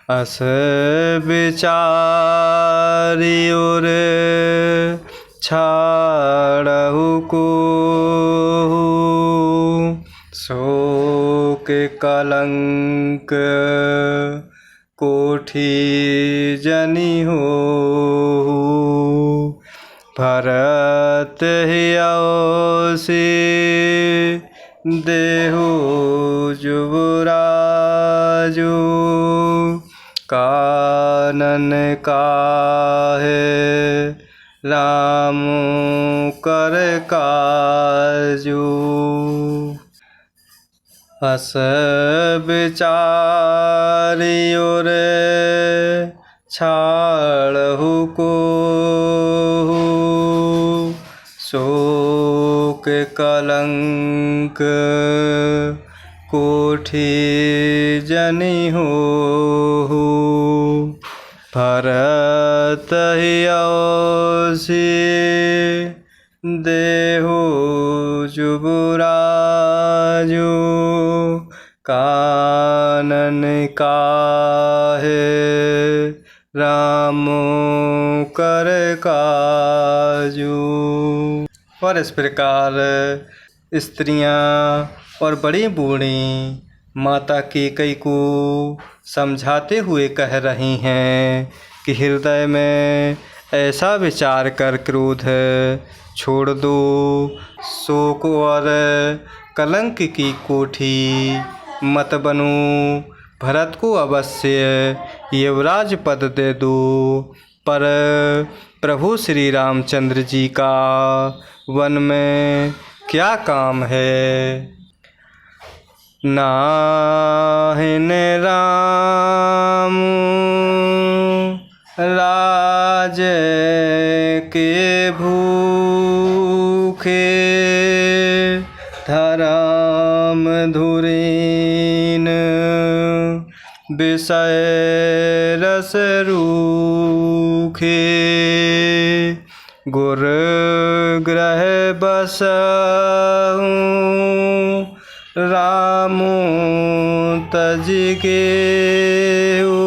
अस विचारी उर छाड़हु को शोक कलंक कोठी जनि हो भरत हियौसी देहु जुबराजु कानन काहे राम कर काजू अस विचारी उर छाड़हु को शोक कलंक कोठी जनि हो भरत हियौसी देहु जुबराजु कानन काहे राम कर काजू। और इस प्रकार स्त्रियां और बड़ी बूढ़ी माता कैकेयी को समझाते हुए कह रही हैं कि हृदय में ऐसा विचार कर क्रोध छोड़ दो, शोक और कलंक की कोठी मत बनो, भरत को अवश्य युवराज पद दे दो। पर प्रभु श्री रामचंद्र जी का वन में क्या काम है। नाहिन राम राज के भूखे धराम धुरीन विषय रस रूखे गुर ग्रह बसहु राम तज गेहु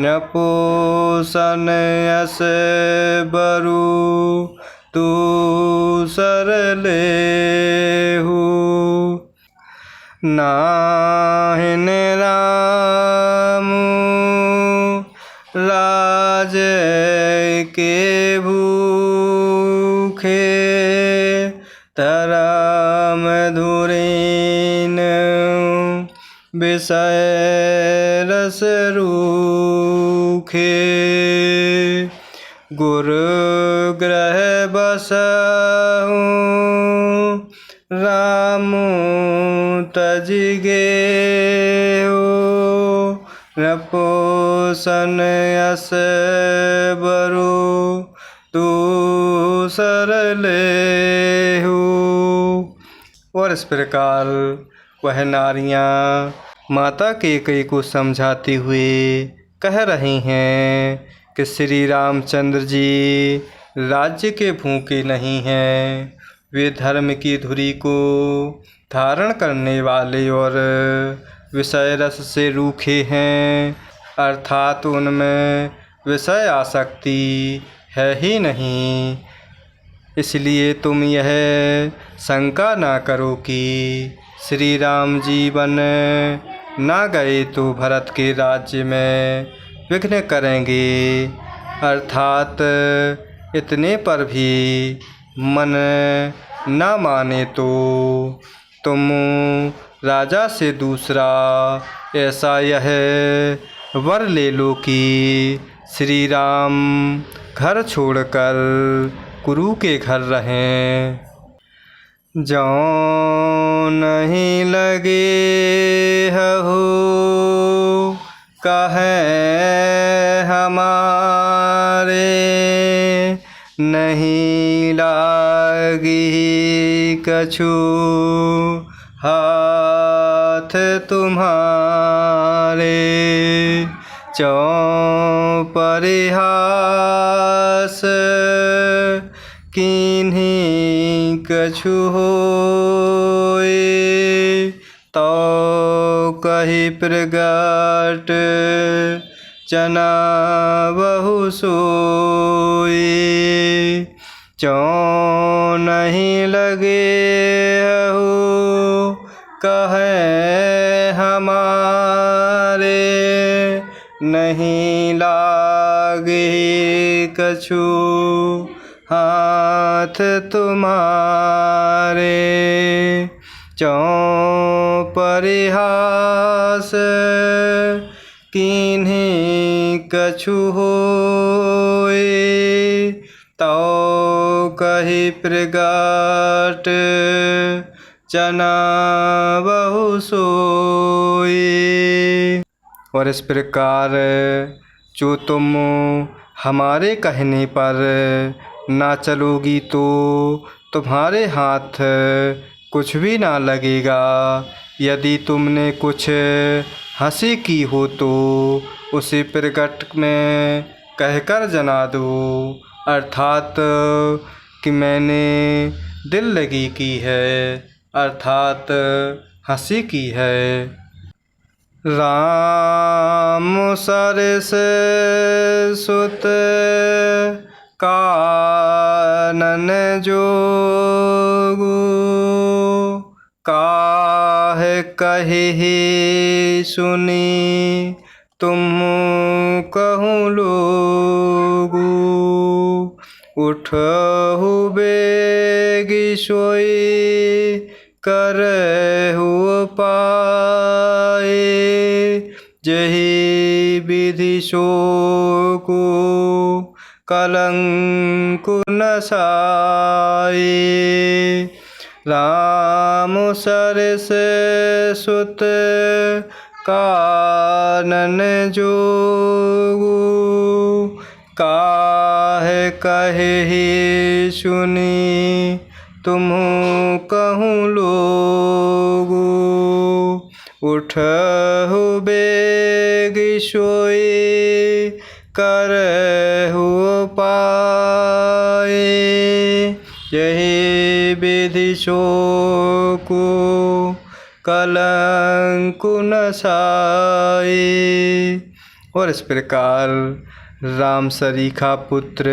नपुसन यस बरु तू सरलेहु नाहिन राम राज के भूखे धराम धुरीन विषय रस रूखे गुरु ग्रह बसहु राम तज गेहु नपुसन यस बरु तू सरलेहु। और इस प्रकार वह नारियां माता कैकेयी को समझाते हुए कह रही हैं कि श्री रामचंद्र जी राज्य के भूखे नहीं हैं, वे धर्म की धुरी को धारण करने वाले और विषय रस से रूखे हैं, अर्थात उनमें विषय आसक्ति है ही नहीं। इसलिए तुम यह शंका ना करो कि श्री राम जी वन ना गए तो भरत के राज्य में विघ्न करेंगे, अर्थात इतने पर भी मन ना माने तो तुम राजा से दूसरा ऐसा यह वर ले लो कि श्री राम घर छोड़कर कुरु के घर रहें। जौं नहीं लगे हो कहें हमारे, नहीं लागी कछु हाथ तुम्हारे। चौं परिहास किन्हीं कछु होए, तो कहि प्रगट चना बहु सोई। चौं नहीं लगे हहु कहे हमारे, नहीं लागे कछु हाथ तुम्हारे। चौं परिहास किन्हीं कछु होए, तौ कहि प्रगट चना बहु सोई। और इस प्रकार जो तुम हमारे कहने पर ना चलोगी तो तुम्हारे हाथ कुछ भी ना लगेगा। यदि तुमने कुछ हंसी की हो तो उसे प्रकट में कहकर जना दो, अर्थात कि मैंने दिल लगी की है, अर्थात हंसी की है। राम सरस सुत कानन जोगु, काहे कहि सुनी तुम कहूँ लोगु। उठहु बेगी सोई करहु पाए, जही विधि शोकु कलंकु न साए। राम सरस सुत कानन जोगु, काहे कहि सुनी तुम कहूँ लोगु। उठहु बेगी सोई करहु पाए, यही विधि शोकु कलंकु न साए। और इस प्रकार राम सरीखा पुत्र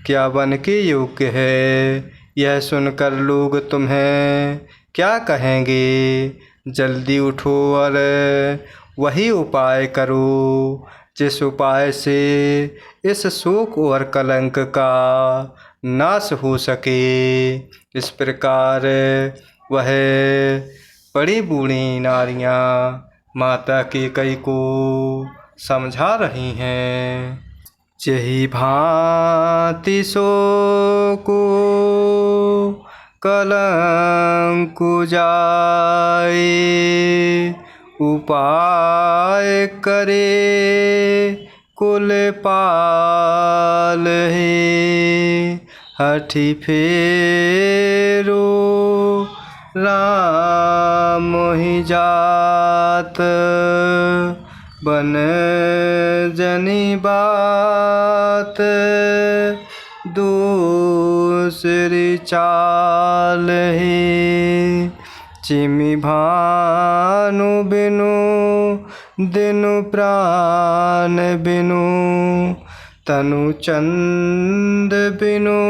क्या बन के योग्य है, यह सुनकर लोग तुम्हें क्या कहेंगे। जल्दी उठो और वही उपाय करो जिस उपाय से इस शोक और कलंक का नाश हो सके। इस प्रकार वह बड़ी बूढ़ी नारियां माता कैकेयी को समझा रही हैं। जही भांति शोकु कलंकु जाए, उपाय करे कुल पालहि। हठि फेरो राम मोहि जात, बन जनी बात दूसरी चालहि। चिमि भानु बिनु दिनु प्राण बिनु, तनु चंद बिनु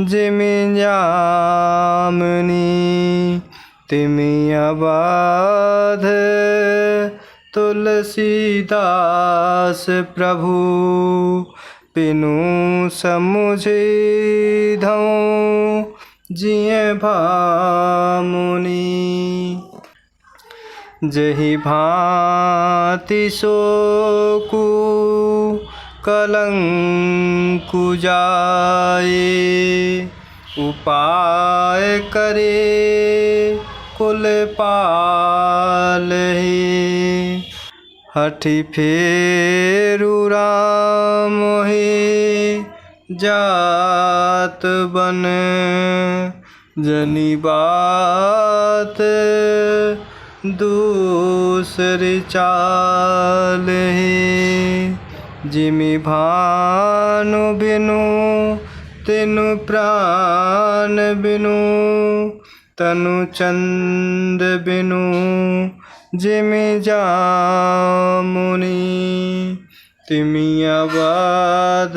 जिमि जामनी। तिमि अबाध तुलसीदास प्रभु, बिनु समुझि धऊँ जिय भामुनि। जही भांति शोकु कलंकु जाए, उपाय करे कुल पालहि। हठि फेरु राम मोहि जात, बन जनी बात दूसरी चालहि। जिमि भानु बिनु तिनु प्राण बिनु, तनु चंद बिनु जिमि जामुनि तिमि अवध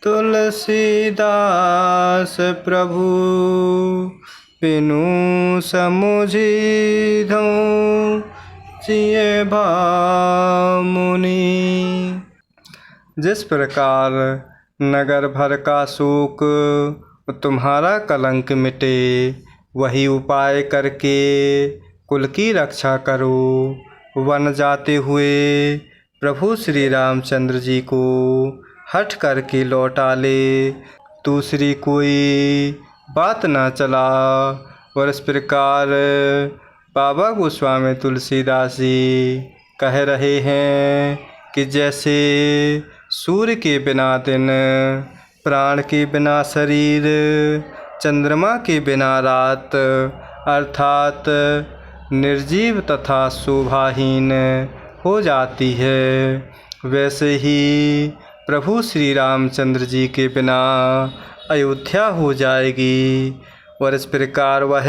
तुलसीदास प्रभु बिनु समुझि धऊँ जिये भामुनि। जिस प्रकार नगर भर का शोक तुम्हारा कलंक मिटे, वही उपाय करके कुल की रक्षा करो। वन जाते हुए प्रभु श्री रामचंद्र जी को हठ करके लौटा ले, दूसरी कोई बात ना चला। और इस प्रकार बाबा गोस्वामी तुलसीदास जी कह रहे हैं कि जैसे सूर्य के बिना दिन, प्राण के बिना शरीर, चंद्रमा के बिना रात, अर्थात निर्जीव तथा शोभाहीन हो जाती है, वैसे ही प्रभु श्री रामचंद्र जी के बिना अयोध्या हो जाएगी। और इस प्रकार वह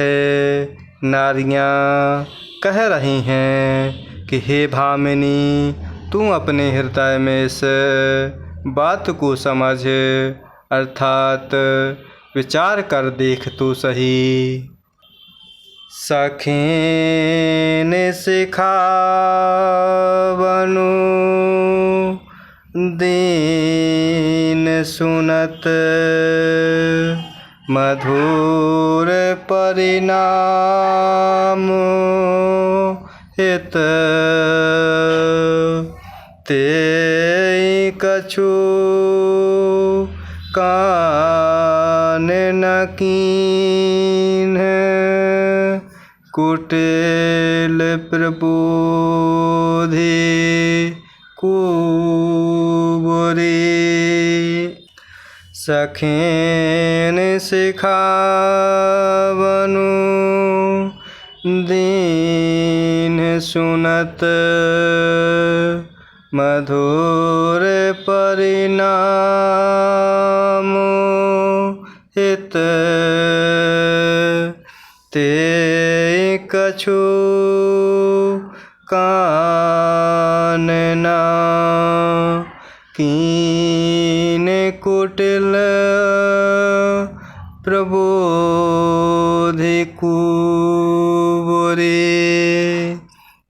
नारियां कह रही हैं कि हे भामिनी, तू अपने हृदय में इस बात को समझ, अर्थात विचार कर देख तो सही। सखीन सिखावनु दीन सुनत, मधुर परिणाम हित ते कछु कान न कीन्ह, कुटिल प्रबोधि कुबुरी। सखीन सिखावनु दीन सुनत, मधुर परिणाम हित ते कछु कान न कीन, कुटिल प्रबोधि कुबुरी।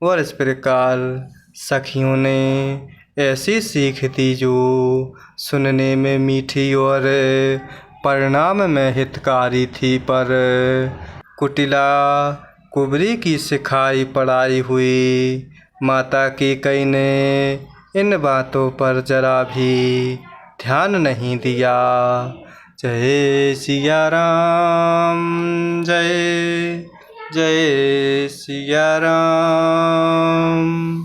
और इस प्रकार सखियों ने ऐसी सीख दी जो सुनने में मीठी और परिणाम में हितकारी थी, पर कुटिला कुबरी की सिखाई पढ़ाई हुई माता कैकेयी ने इन बातों पर जरा भी ध्यान नहीं दिया। जय सिया राम, जय जय सिया राम,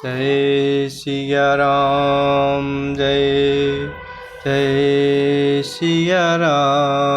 जय सिया राम, जय जय सिया राम।